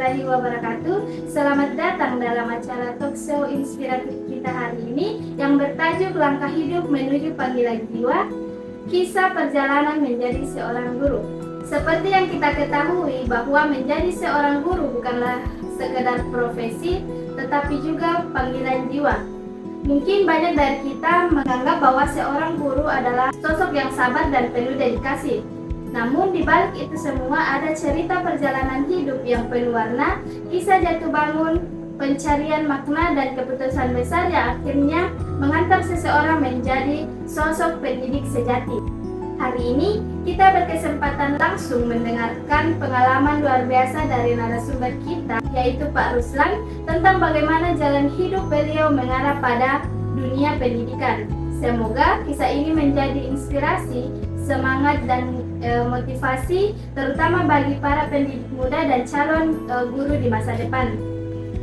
warahmatullahi wabarakatuh. Selamat datang dalam acara talk show inspiratif kita hari ini yang bertajuk Langkah Hidup Menuju Panggilan Jiwa, Kisah Perjalanan Menjadi Seorang Guru. Seperti yang kita ketahui bahwa menjadi seorang guru bukanlah sekedar profesi, tetapi juga panggilan jiwa. Mungkin banyak dari kita menganggap bahwa seorang guru adalah sosok yang sabar dan penuh dedikasi. Namun di balik itu semua ada cerita perjalanan hidup yang penuh warna, kisah jatuh bangun, pencarian makna dan keputusan besar yang akhirnya mengantar seseorang menjadi sosok pendidik sejati. Hari ini kita berkesempatan langsung mendengarkan pengalaman luar biasa dari narasumber kita, yaitu Pak Ruslan, tentang bagaimana jalan hidup beliau mengarah pada dunia pendidikan. Semoga kisah ini menjadi inspirasi, semangat dan motivasi terutama bagi para pendidik muda dan calon guru di masa depan.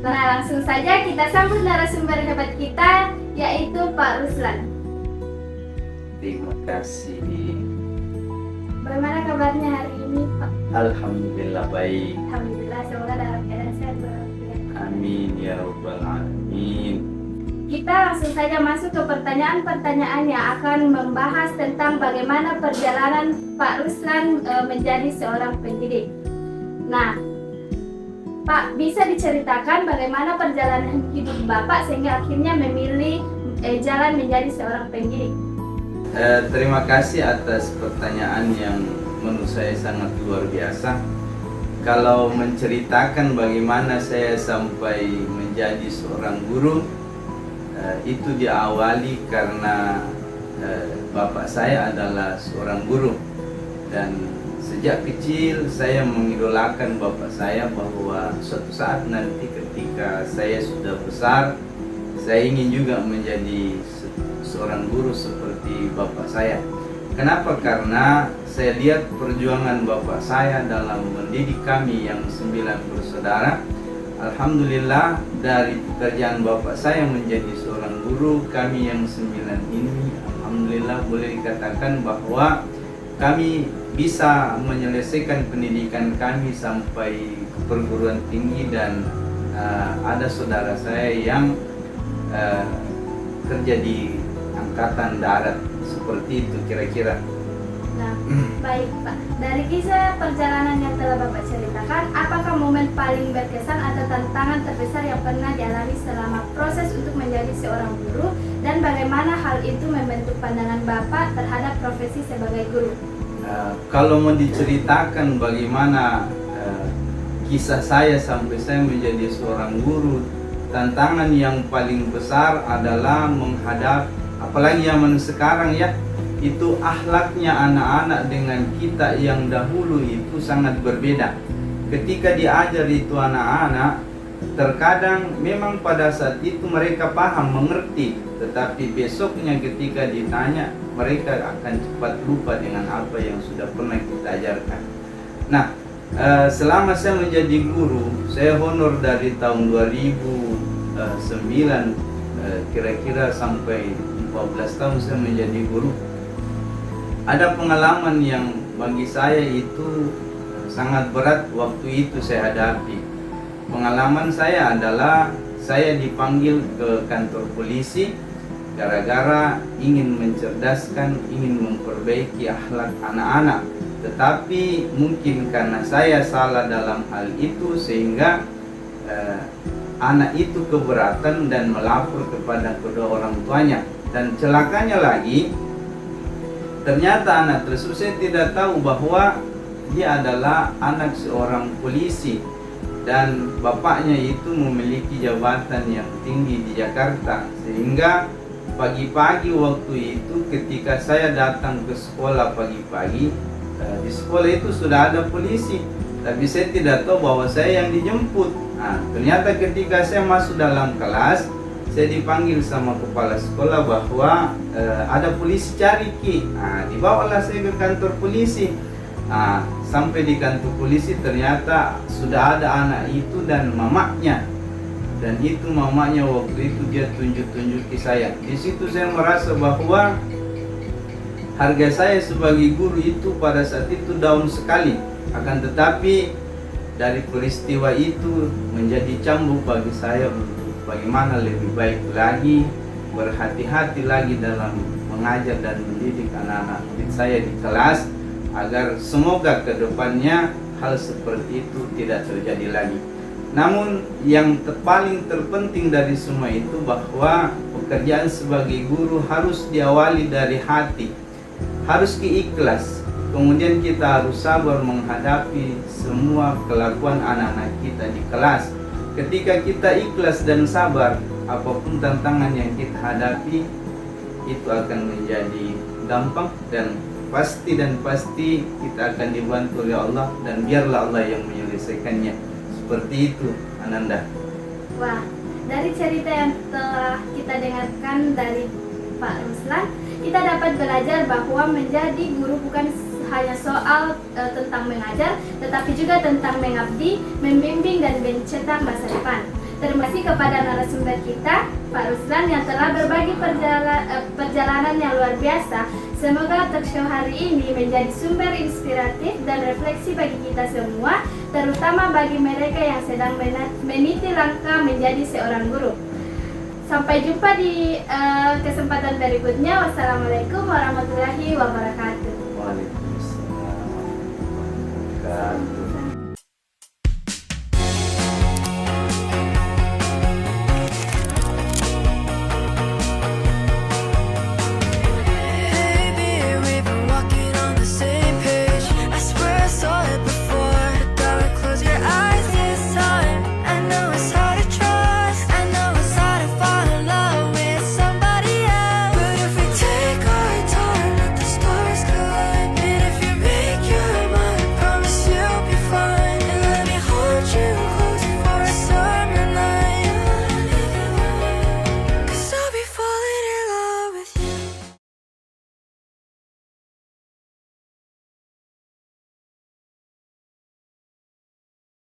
Nah, langsung saja kita sambut narasumber hebat kita, yaitu Pak Ruslan. Terima kasih. Bagaimana kabarnya hari ini, Pak? Alhamdulillah baik. Alhamdulillah, semoga dalam keadaan sehat walafiat. Amin ya rabbal alamin. Kita langsung saja masuk ke pertanyaan-pertanyaan yang akan membahas tentang bagaimana perjalanan Pak Ruslan menjadi seorang pendidik. Nah, Pak, bisa diceritakan bagaimana perjalanan hidup Bapak sehingga akhirnya memilih jalan menjadi seorang pendidik? Terima kasih atas pertanyaan yang menurut saya sangat luar biasa. Kalau menceritakan bagaimana saya sampai menjadi seorang guru, itu diawali karena bapak saya adalah seorang guru, dan sejak kecil saya mengidolakan bapak saya bahwa suatu saat nanti ketika saya sudah besar, saya ingin juga menjadi seorang guru seperti bapak saya. Kenapa? Karena saya lihat perjuangan bapak saya dalam mendidik kami yang 9 bersaudara. Alhamdulillah, dari pekerjaan bapak saya menjadi seorang guru, kami yang 9 ini alhamdulillah boleh dikatakan bahwa kami bisa menyelesaikan pendidikan kami sampai perguruan tinggi, dan ada saudara saya yang kerja di angkatan darat, seperti itu kira-kira. Nah, baik Pak. Dari kisah perjalanan yang telah Bapak ceritakan, apakah momen paling berkesan atau tantangan terbesar yang pernah dialami selama proses untuk menjadi seorang guru, dan bagaimana hal itu membentuk pandangan Bapak terhadap profesi sebagai guru? Kalau mau diceritakan bagaimana kisah saya sampai saya menjadi seorang guru, tantangan yang paling besar adalah menghadap, apalagi zaman sekarang ya, itu akhlaknya anak-anak dengan kita yang dahulu itu sangat berbeda. Ketika diajar itu anak-anak, terkadang memang pada saat itu mereka paham, mengerti, tetapi besoknya ketika ditanya, mereka akan cepat lupa dengan apa yang sudah pernah kita ajarkan. Nah, selama saya menjadi guru, saya honor dari tahun 2009 kira-kira sampai 14 tahun saya menjadi guru. Ada pengalaman yang bagi saya itu sangat berat waktu itu saya hadapi. Pengalaman saya adalah saya dipanggil ke kantor polisi gara-gara ingin mencerdaskan, ingin memperbaiki akhlak anak-anak. Tetapi mungkin karena saya salah dalam hal itu sehingga anak itu keberatan dan melapor kepada kedua orang tuanya. Dan celakanya lagi, ternyata anak tersebut, saya tidak tahu bahwa dia adalah anak seorang polisi dan bapaknya itu memiliki jabatan yang tinggi di Jakarta. Sehingga pagi-pagi waktu itu ketika saya datang ke sekolah pagi-pagi, di sekolah itu sudah ada polisi, tapi saya tidak tahu bahwa saya yang dijemput. Nah, ternyata ketika saya masuk dalam kelas, saya dipanggil sama kepala sekolah bahwa ada polisi cari Ki. Nah, dibawalah saya ke kantor polisi. Nah, sampai di kantor polisi ternyata sudah ada anak itu dan mamanya. Dan itu mamanya waktu itu dia tunjuk-tunjuki saya. Di situ saya merasa bahwa harga saya sebagai guru itu pada saat itu down sekali. Akan tetapi dari peristiwa itu menjadi cambuk bagi saya untuk bagaimana lebih baik lagi, berhati-hati lagi dalam mengajar dan mendidik anak-anak murid saya di kelas, agar semoga kedepannya hal seperti itu tidak terjadi lagi. Namun yang paling terpenting dari semua itu bahwa pekerjaan sebagai guru harus diawali dari hati, harus ikhlas. Kemudian kita harus sabar menghadapi semua kelakuan anak-anak kita di kelas. Ketika kita ikhlas dan sabar, apapun tantangan yang kita hadapi itu akan menjadi gampang dan pasti kita akan dibantu oleh Allah, dan biarlah Allah yang menyelesaikannya. Seperti itu, Ananda. Wah, dari cerita yang telah kita dengarkan dari Pak Ruslan, kita dapat belajar bahwa menjadi guru bukan hanya soal tentang mengajar, tetapi juga tentang mengabdi, membimbing, dan mencetak masa depan. Terima kasih kepada narasumber kita, Pak Ruslan, yang telah berbagi perjalanan yang luar biasa. Semoga talkshow hari ini menjadi sumber inspiratif dan refleksi bagi kita semua, terutama bagi mereka yang sedang meniti langkah menjadi seorang guru. Sampai jumpa di kesempatan berikutnya. Wassalamualaikum warahmatullahi wabarakatuh.